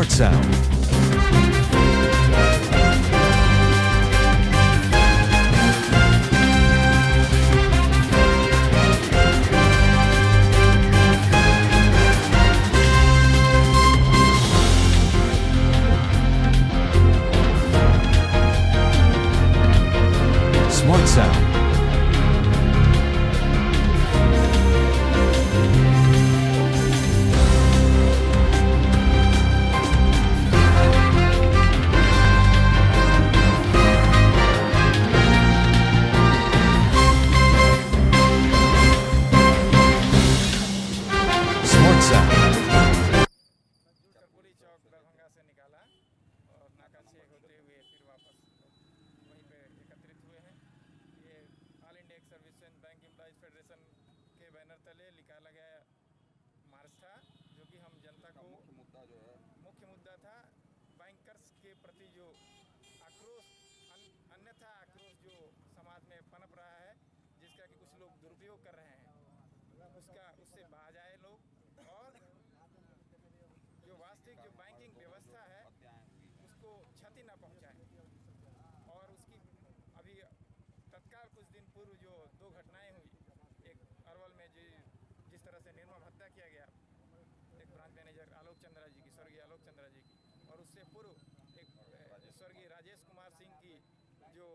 Smart Sound. Smart Sound. Smart Sound. Karpoori चौक दरभंगा से निकाला और नाका 6 होते हुए फिर वापस वहीं पे एकत्रित हुए हैं। ये all India services bank employees federation के बैनर तले निकाला गया मार्च था, जो कि हम जनता को मुख्य मुद्दा था बैंकर्स के प्रति जो आक्रोश, अन्यथा आक्रोश जो समाज में पनप रहा है, जिसका कि कुछ लोग दुरुपयोग कर रहे हैं, उससे बाहर जाए लोग और जो वास्तविक जो बैंकिंग व्यवस्था है उसको क्षति न पहुंचाए। और उसकी अभी तत्काल कुछ दिन पूर्व जो 2 घटनाएं हुई, एक अरवल में जिस तरह से निर्मम हत्या किया गया एक ब्रांच मैनेजर आलोक चंद्रा जी की, स्वर्गीय आलोक चंद्रा जी की, और उससे पूर्व एक स्वर्गीय राजेश कुमार सिंह की जो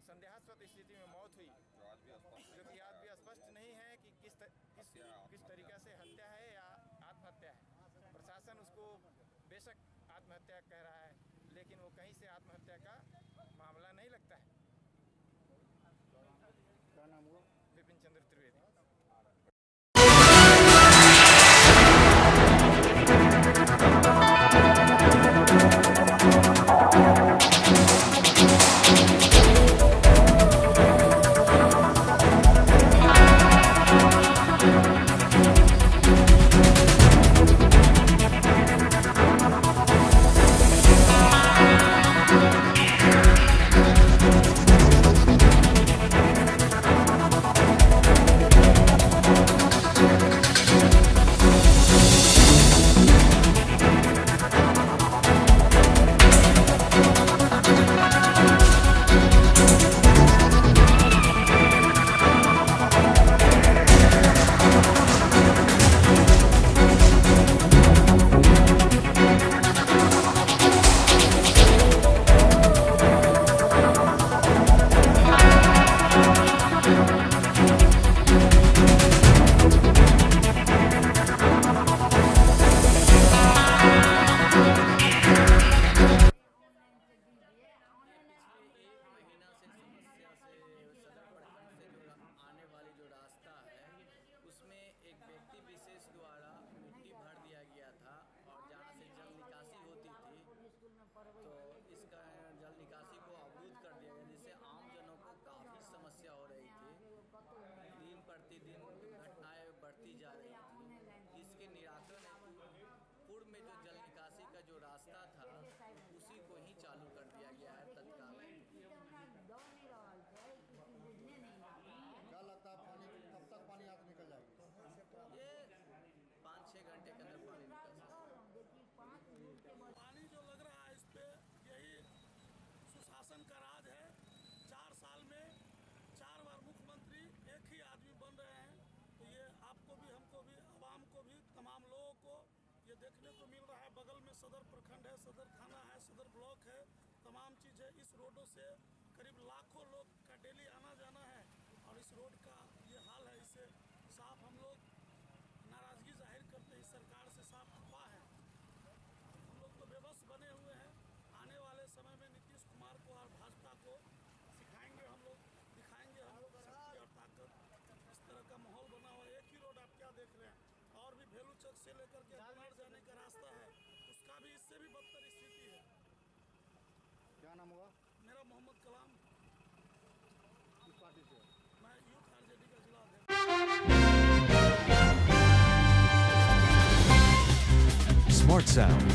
संदेहास्पद स्थिति में मौत हुई, जो कि आज भी स्पष्ट नहीं है कि किस तरीक़ा से हत्या है या आत्महत्या है। प्रशासन उसको बेशक आत्महत्या कह रहा है, लेकिन वो कहीं से आत्महत्या का मामला नहीं लगता है। क्या नाम हुआ? विपिन चंद्र त्रिवेदी। पानी जो लग रहा है इस पे यही सुशासन का राज है। 4 साल में 4 बार मुख्यमंत्री एक ही आदमी बन रहे हैं। तो ये आपको भी, हमको भी, आवाम को भी, तमाम लोगों को ये देखने को मिल रहा है। बगल में सदर प्रखंड है, सदर थाना है, सदर ब्लॉक है, तमाम चीज़ है। इस रोडों से करीब लाखों लोग का डेली आना जाना है और इस रोड का ये हाल है। इससे साफ हम लोग नाराज़गी जाहिर करते हैं, सरकार से साफ खफा है। हम लोग तो बेबस बने हुए हैं। आने वाले समय में नीतीश कुमार को और भाजपा को सिखाएंगे हम लोग, दिखाएंगे हम लोग शक्ति और ताकत। इस तरह का माहौल बना हुआ है। एक ही रोड आप क्या देख रहे हैं, और भी भेलू चौक से लेकर के बनार जाने का रास्ता है, उसका भी इससे भी बदतर स्थिति है। क्या नाम हुआ? मेरा मोहम्मद कलाम। किस पार्टी से? मैं यूथ आरजेडी का जिला अध्यक्ष। Smart Sound.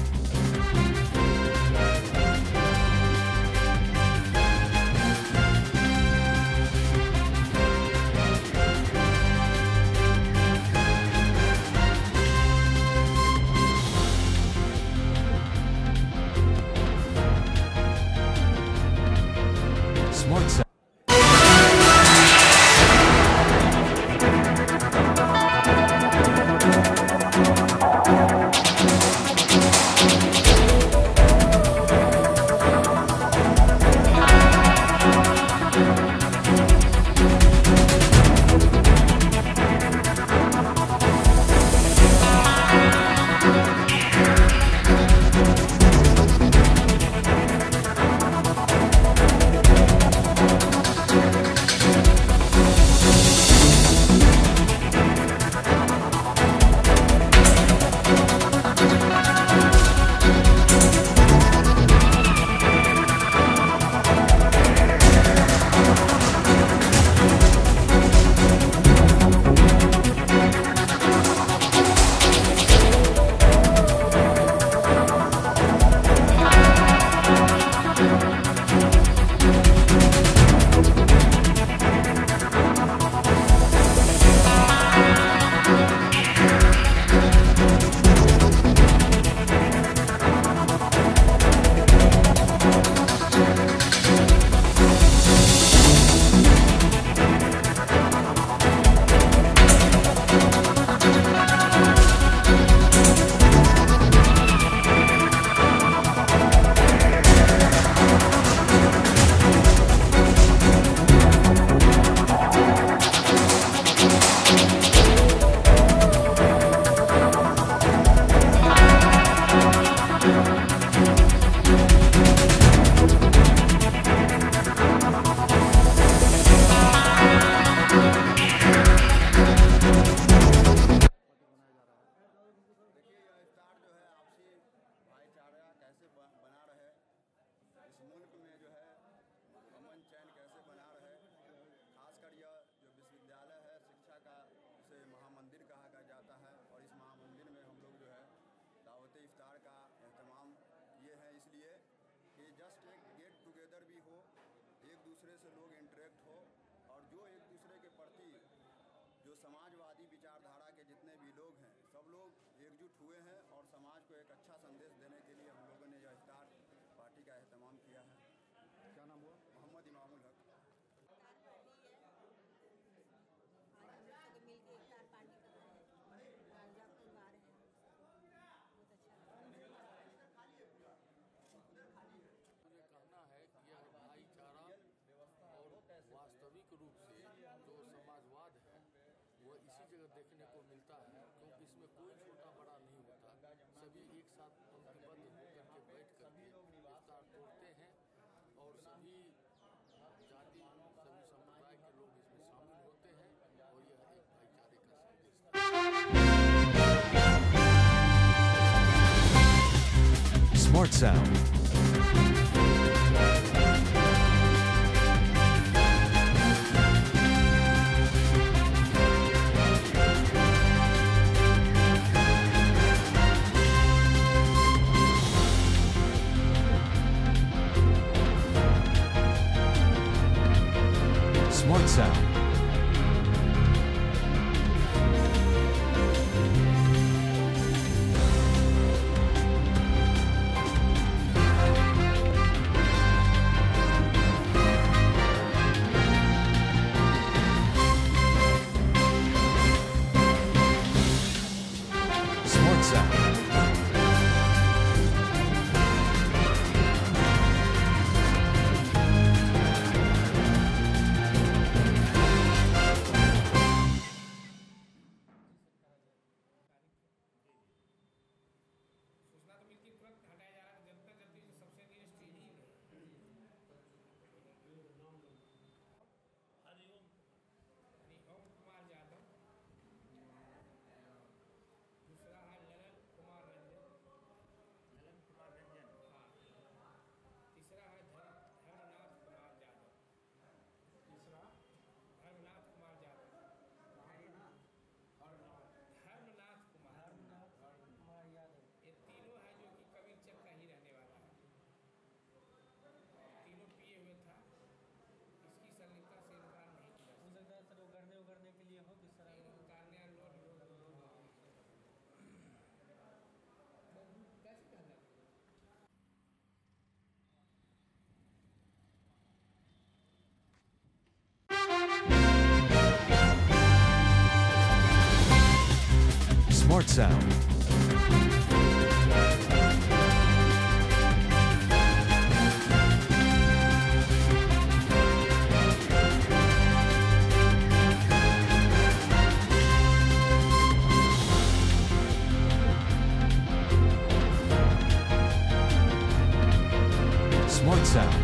दूसरे से लोग इंटरेक्ट हो और जो एक दूसरे के प्रति जो समाजवादी विचारधारा के जितने भी लोग हैं सब लोग एकजुट हुए हैं और समाज को एक अच्छा संदेश देने के लिए हम लोगों ने यह इफ्तार पार्टी का एहतमाम किया है। क्या नाम हुआ? मोहम्मद इमामुल हक। इफ्तार पार्टी है, आज हम लोग सब मिल के इफ्तार पार्टी कर रहे हैं और जब तुम आ रहे हैं बहुत अच्छा लग रहा है। मुझे कहना है कि यह भाईचारा और वास्तविक रूप से जो समाजवाद है वो इसी जगह देखने को मिलता है, क्योंकि इसमें कोई छोटा बड़ा नहीं होता। सभी एक साथ पंक्तिबद्ध होकर के बैठ करके इफ्तार तोड़ते हैं और सभी जाति सभी संप्रदाय के लोग इसमें शामिल होते हैं और यह एक भाईचारे का संदेश है। Smart Sound. Smart Sound. Smart Sound. सूचना तो मिलती तुरंत हटाया जा रहा है, जब तक जल्दी सबसे नियरेस्ट ही है। हरिओम कुमार यादव, दूसरा है ललन कुमार रंजन, हाँ, तीसरा है धर्मनाथ कुमार यादव, धर्मनाथ कुमार यादव, ये तीनों है जो कि कबीरचक का ही रहने वाला है। तीनों पिए हुए था, इसकी संलिप्तता से इनकार नहीं किया हो सकता है सर उगरने के लिए हो किस तरह उतारने कैसे कहना। Smart Sound. Smart Sound.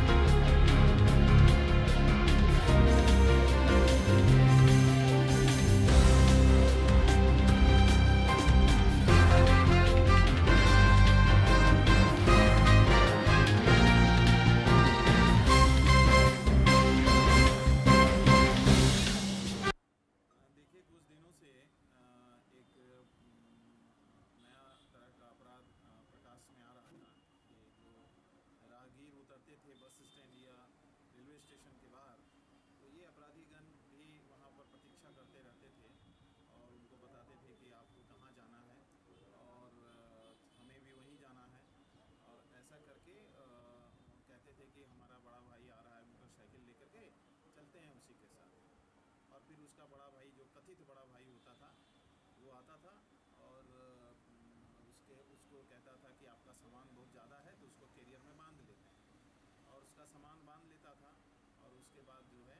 देखिए, कुछ दिनों से एक नया तरह का अपराध प्रकाश में आ रहा था कि जो राहगीर उतरते थे बस स्टैंड या रेलवे स्टेशन के बाहर, तो ये अपराधीगण भी वहाँ पर प्रतीक्षा करते रहते थे और उनको बताते थे कि आपको कहाँ जाना है और हमें भी वहीं जाना है, और ऐसा करके कहते थे कि हमारा बड़ा भाई आ रहा है मोटरसाइकिल लेकर के, चलते हैं उसी के साथ। और फिर उसका बड़ा भाई, जो कथित बड़ा भाई होता था, वो आता था और उसको कहता था कि आपका सामान बहुत ज़्यादा है तो उसको कैरियर में बांध लेते हैं, और उसका सामान बांध लेता था और उसके बाद जो है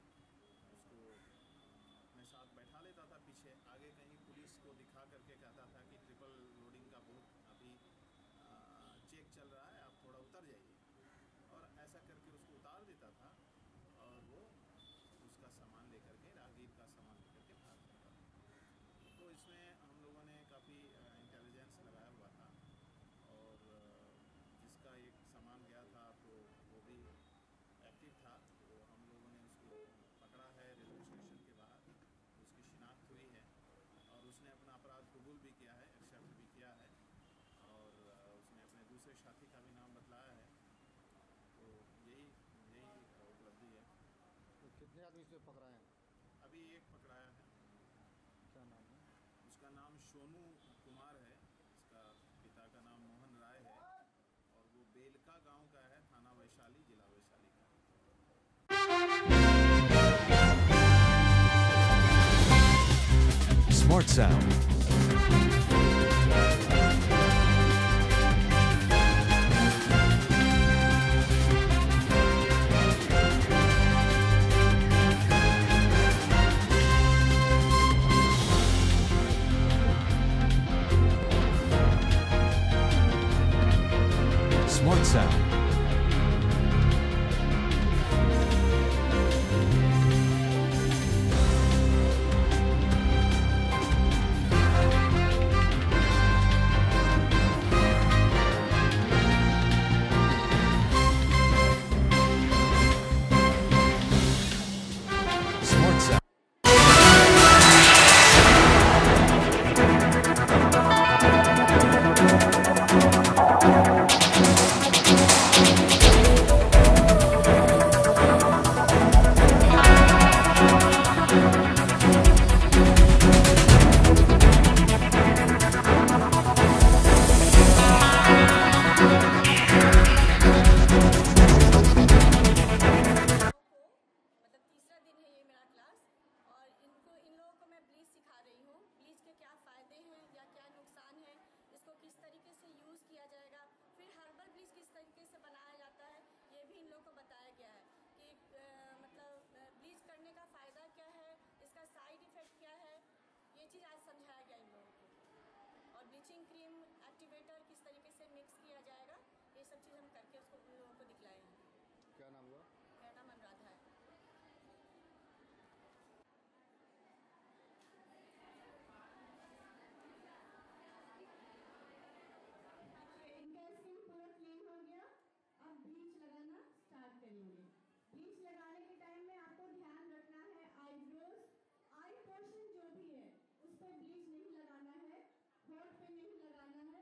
उसको अपने साथ बैठा लेता था पीछे। आगे कहीं पुलिस को दिखा करके कहता था कि ट्रिपल लोडिंग का बहुत अभी चेक चल रहा है, आप थोड़ा उतर जाइए, और ऐसा करके उसको उतार देता था और वो उसका सामान लेकर के, राहगीर का सामान लेकर के भाग जाता था। तो इसमें हम लोगों ने काफ़ी इंटेलिजेंस लगाया हुआ था और जिसका एक सामान गया था तो वो भी एक्टिव था, तो हम लोगों ने उसको पकड़ा है रेलवे स्टेशन के बाहर, उसकी शिनाख्त हुई है और उसने अपना अपराध कबूल भी किया है, एक्सेप्ट भी किया है, और उसने अपने दूसरे साथी का भी नाम बतलाया है। तो यही उपलब्धि है। कितने आदमी से पकड़ाए हैं? अभी एक पकड़ाया है। क्या नाम है? उसका नाम सोनू कुमार है, इसका पिता का नाम मोहन राय है और वो बेलका गांव का है, थाना वैशाली, जिला वैशाली का। Smart Sound. Smart Sound. Smart Sound. मतलब तीसरा दिन है ये मेरा क्लास और इन लोगों को मैं ब्लीच सिखा रही हूँ। ब्लीच के क्या फ़ायदे हैं या क्या नुकसान है, इसको किस तरीके से यूज़ किया जाएगा, फिर हर्बल ब्लीच किस तरीके से बनाया जाता है, ये भी इन लोगों को बताया गया है कि मतलब ब्लीच करने का फ़ायदा क्या है, इसका साइड इफ़ेक्ट क्या है, ये चीज़ आज समझाया गया इन लोगों को। और ब्लीचिंग क्रीम एक्टिवेटर किस तरीके से मिक्स किया जाएगा, ये सब चीज़ हम करके उसको उन लोगों को दिखलाए हैं। क्या नाम हुआ? मेरा नाम अनुराधा है। इनका स्किन पूरा क्लीन हो गया। अब ब्लीच लगाना स्टार्ट करेंगे। ब्लीच लगाने के टाइम में आपको ध्यान रखना है आईब्रोज, आई पोर्शन जो भी है उस पर ब्लीच नहीं लगाना है, होठ पे नहीं लगाना है।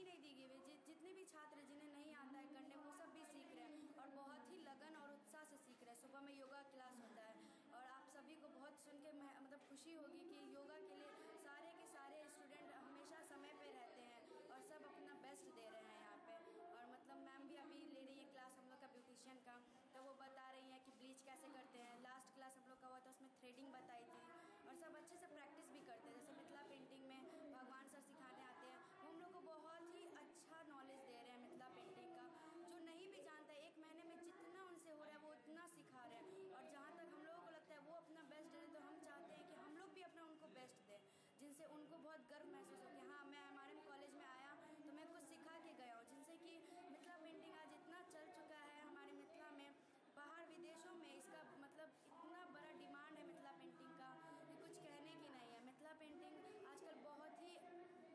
नहीं दी गई है। जितने भी छात्र जिन्हें नहीं आता है करने, वो सब भी सीख रहे हैं और बहुत ही लगन और उत्साह से सीख रहे हैं। सुबह में योगा क्लास होता है और आप सभी को बहुत सुन के मतलब खुशी होगी कि योगा के लिए सारे के सारे स्टूडेंट हमेशा समय पे रहते हैं और सब अपना बेस्ट दे रहे हैं यहाँ पे। और मतलब मैम भी अभी ले रही है क्लास हम लोग का ब्यूटिशियन का, तो वो बता रही हैं कि ब्लीच कैसे करते हैं। लास्ट क्लास हम लोग का हुआ था, उसमें थ्रेडिंग बताई थी और सब अच्छे से प्रैक्टिस भी करते हैं। जैसे मिथिला पेंटिंग में भगवान सर सिखाने आते हैं, वो हम लोग को बहुत ही अच्छा नॉलेज दे रहे हैं मिथिला पेंटिंग का। जो नहीं भी जानता है, 1 महीने में जितना उनसे हो रहा है वो उतना सिखा रहे हैं। और जहाँ तक हम लोगों को लगता है वो अपना बेस्ट दे रहे हैं, तो हम चाहते हैं कि हम लोग भी अपना उनको बेस्ट दें, जिनसे उनको बहुत गर्व महसूस हो कि हाँ मैं हमारे कॉलेज में आया तो मैं कुछ सिखा के गया हूँ। जिनसे कि मिथिला पेंटिंग आज इतना चल चुका है हमारे मिथिला में, बाहर विदेशों में इसका मतलब इतना बड़ा डिमांड है मिथिला पेंटिंग का कि कुछ कहने की नहीं है। मिथिला पेंटिंग आजकल बहुत ही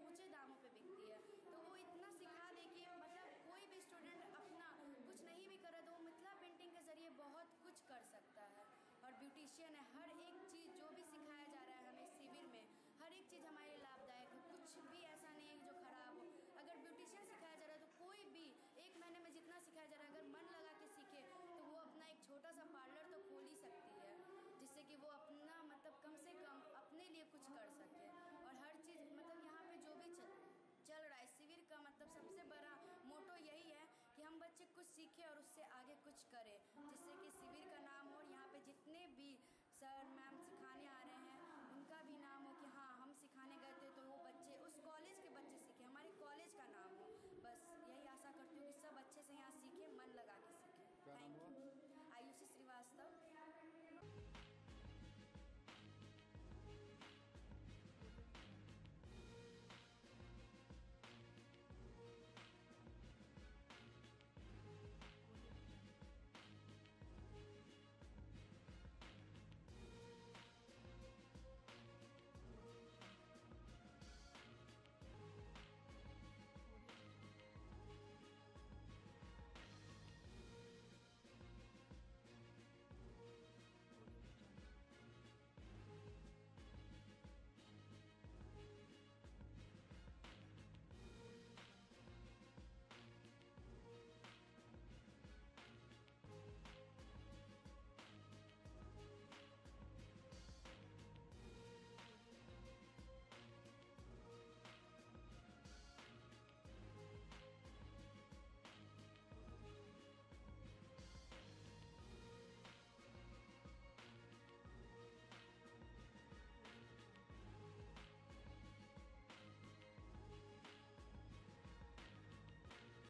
ऊंचे दामों पे बिकती है, तो वो इतना सिखा दे कि मतलब कोई भी स्टूडेंट अपना कुछ नहीं भी करे तो वो मिथिला पेंटिंग के ज़रिए बहुत कुछ कर सकता है। और ब्यूटिशियन है, हर एक चीज़ जो भी सिखाया जा रहा है हमें शिविर में, हर एक चीज़ हमारे लिए लाभदायक है। कुछ भी ऐसा नहीं है कि जो ख़राब हो। अगर ब्यूटिशियन सिखाया जा रहा है तो कोई भी 1 महीने में जितना सिखाया जा रहा है अगर मन लगा के सीखे तो वो अपना एक छोटा सा पार्लर तो खोल ही सकती है, जिससे कि वो अपना मतलब कम से कम अपने लिए कुछ कर सके। और हर चीज़ मतलब यहाँ पे जो भी चल रहा है शिविर का मतलब सबसे बड़ा मोटो यही है कि हम बच्चे कुछ सीखें और उससे आगे कुछ करें, जिससे कि शिविर का नाम हो और यहाँ पे जितने भी सर मैम सिखाने आ रहे हैं उनका भी नाम हो कि हाँ हम सिखाने गए थे तो वो बच्चे उस कॉलेज के बच्चे सीखे, हमारे कॉलेज का नाम हो। बस यही आशा करती हूँ कि सब अच्छे से यहाँ सीखें, मन लगा के सीखें। Thank you. आयुषी श्रीवास्तव।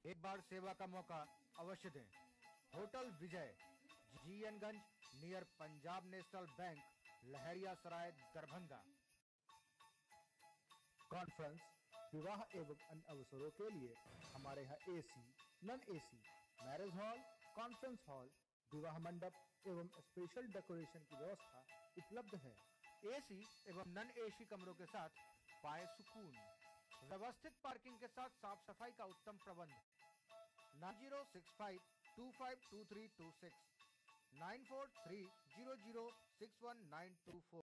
एक बार सेवा का मौका अवश्य दें। होटल विजय, जीएनगंज, near Punjab National Bank, Laheria Sarai, Darbhanga. Conference, विवाह एवं अन्य अवसरों के लिए हमारे यहाँ AC, non AC, marriage hall, conference hall, विवाह मंडप एवं स्पेशल डेकोरेशन की व्यवस्था उपलब्ध है। एसी एवं नॉन एसी कमरों के साथ पाए सुकून, व्यवस्थित पार्किंग के साथ साफ सफाई का उत्तम प्रबंध। 9065252326 9430061924